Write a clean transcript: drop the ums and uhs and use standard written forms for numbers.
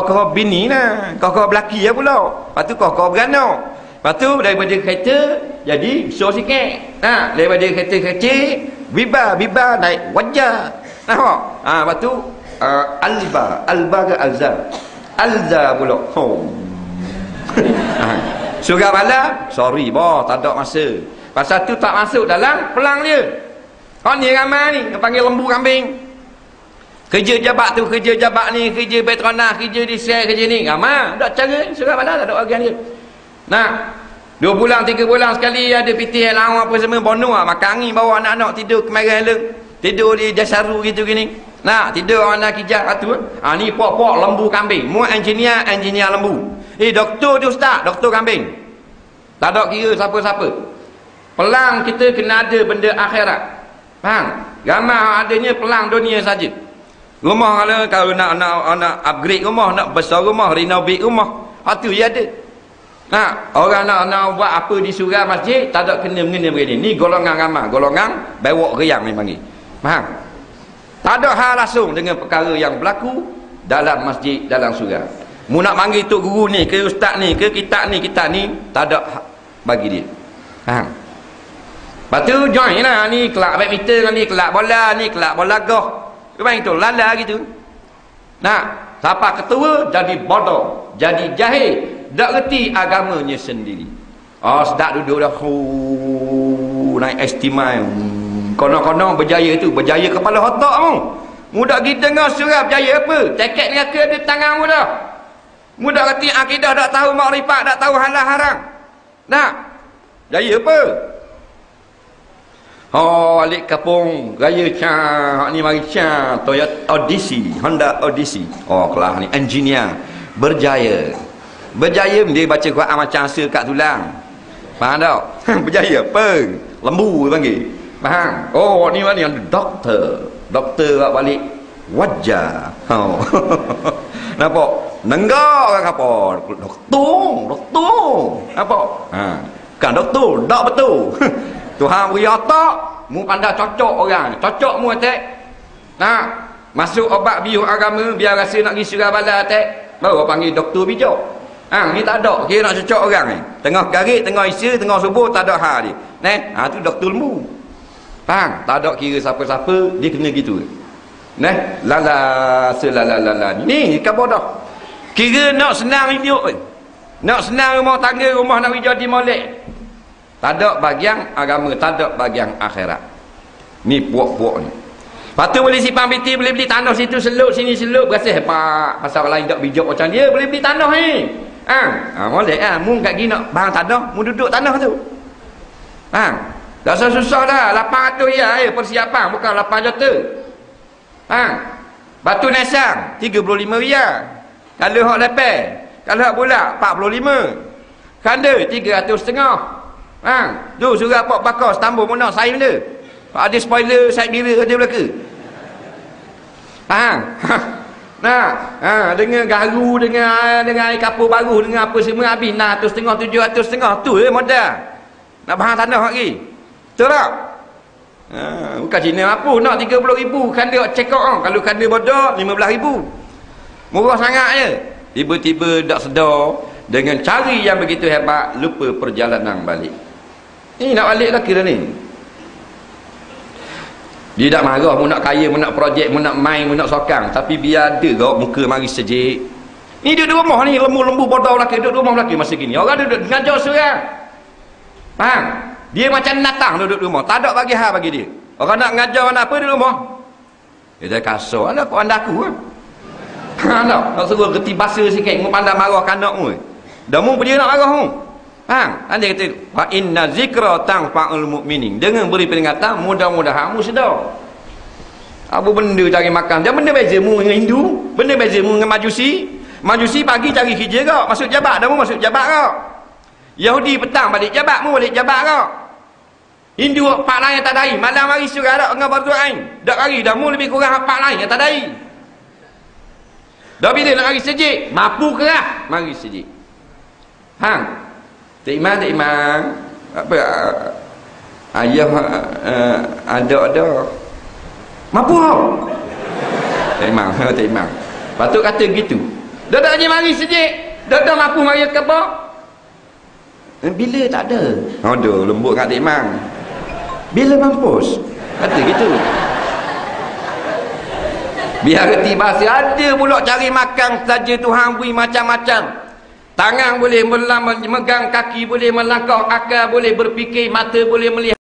kau bini lah, kau belaki ya pula. Lepas tu kau beranak. Lepas tu daripada kereta jadi besar sikit. Daripada kereta kecil biba naik wajah. Nampak? Lepas tu alba ke alza pula. Surah malam, sorry boh, tak ada masa. Pasal tu tak masuk dalam pelang dia. Ni ramai ni yang panggil lembu kambing. Kerja jabat tu, kerja jabat ni, kerja Petronas, kerja di sel, kerja ni. Ramai. Tak cara surah malam, tak ada bagian dia. 2 bulan, 3 bulan sekali ada pitih lawan apa semua, bono makan angin, bawa anak-anak tidur kemarin elok. Tidur di Jasaru gitu gini. Tidur anak kijak tu. Ni pok-pok lembu kambing. Mu engineer lembu. Doktor tu ustaz, doktor kambing. Tak ada kira siapa-siapa. Pelang kita kena ada benda akhirat. Faham? Ramai adanya pelang dunia saja. Rumah kalau nak upgrade rumah, nak besar rumah, renovate rumah, tu dia ada. Orang nak buat apa di surau masjid, tak ada kena-mengena begini. Ni golongan ramai, golongan bewok riang ni panggil. Faham? Tak ada hal langsung dengan perkara yang berlaku dalam masjid, dalam surau. Mu nak panggil tok guru ni ke ustaz ni ke kita ni, tak ada bagi dia. Faham? Lepas tu join lah, ni kelab badminton, ni kelab bola golf. Memang itu lala gitu. Siapa ketua jadi bodoh, jadi jahil, tak reti agamanya sendiri. Sedap duduk dah naik estimai. Konon-konon berjaya tu, berjaya kepala otak mu. Mudak kita dengar surah berjaya apa? Tiket neraka ada tangan mu dah. Mudak reti akidah, tak tahu makrifat, tak tahu halal haram. Jaya apa? Alik kapung raya Cang, ni mari Cang, Toyota Odyssey, Honda Odyssey. Kelas ni engineer berjaya. Berjaya dia baca Quran macam hasil kat tulang. Faham tak? Berjaya apa? Lembu panggil. Faham? Ni mana yang doktor. Doktor buat balik wajah. Nampak? Nenggak orang apa? Doktor. Nampak? Kan doktor, tak betul. Tuhan beri otak, mu pandai cocok orang. Cocok mu atek. Masuk obat bius agama, biar rasa nak pergi surah bala atek. Baru panggil doktor bijak. Ni tak ada, kira nak cocok orang ni. Tengah garik, tengah isya, tengah subuh, tak ada hal dia. Tu doktor lembu. Faham? Tak ada kira siapa-siapa, dia kena gitu. Lala ni kan bodoh. Kira nak senang hidup. Nak senang rumah tangga, rumah nak jadi molek. Tak ada bagian agama, tak ada bagian akhirat. Ni puak-puak ni. Lepas tu boleh simpan piti, boleh beli tanah situ, selup sini selup, berasa hebat. Pasal orang lain tak bijak macam dia, boleh beli tanah ni. Molek mu kat gini nak barang tanah, mu duduk tanah tu. Tak susah dah, 800 ya persiapan, bukan 8 juta. Batu nasang 35 riyal. Kalau hak lepas, kalau hak bulat 45. Kanda 300.5. Tu surah Pak Bakar setambul pun nak saya benda. Ada spoiler side mirror ada belaka. Dengan garu, dengan air kapur baru, dengan apa semua habis 600.5, 700.5 tu modal. Nak bahan tanah lagi. Betul tak? Bukan Cina apa nak 30,000 kanda check out. Kalau kanda bodoh 15,000. Murah sangat je. Tiba-tiba tak sedar dengan cari yang begitu hebat, lupa perjalanan balik. Ni nak balik lagi dah ni. Dia tak marah, mu nak kaya, mu nak projek, mu nak main, mu nak sokang. Tapi biar ada kau muka mari sejik. Ni duduk rumah ni, lembu-lembu bodoh lelaki, duduk rumah lelaki masa gini. Orang duduk ngajar surah. Faham? Dia macam natang duduk rumah. Tak ada bagi hal bagi dia. Orang nak ngajar anak apa di rumah? Dia dah kasar. Alah kau anda aku. Nak suruh reti bahasa sikit, mu pandai marah kanak mu. Dah mu dia nak marah mu. Anda kata wa inna zikra tanfa'ul mu'minin. Dengan beri peringatan, mudah-mudahan mu sedar. Apa benda cari makan? Jangan benda beza mu dengan Hindu, benda beza mu dengan Majusi. Majusi pagi cari kerja kau, masuk jabat dah mu masuk jabat kau. Yahudi petang balik jabat mu balik jabat kau. Hindu hak lain tak dai, malam hari surah dak dengan fardu ain. Dak hari dah mu lebih kurang hak lain yang tak dai. Dah bila nak hari sejik, mampu kerah mari sejik. Tak iman apa ayah ada mampu tau tak iman. Patut kata gitu. Dah tak je mari sejik. Dah mampu mari kebab. Bila tak ada. Aduh, lembut kat timang. Bila mampus? Kata gitu. Biar reti bahasa. Ada pula cari makan saja Tuhan beri macam-macam. Tangan boleh megang, kaki boleh melangkah, akal boleh berfikir, mata boleh melihat.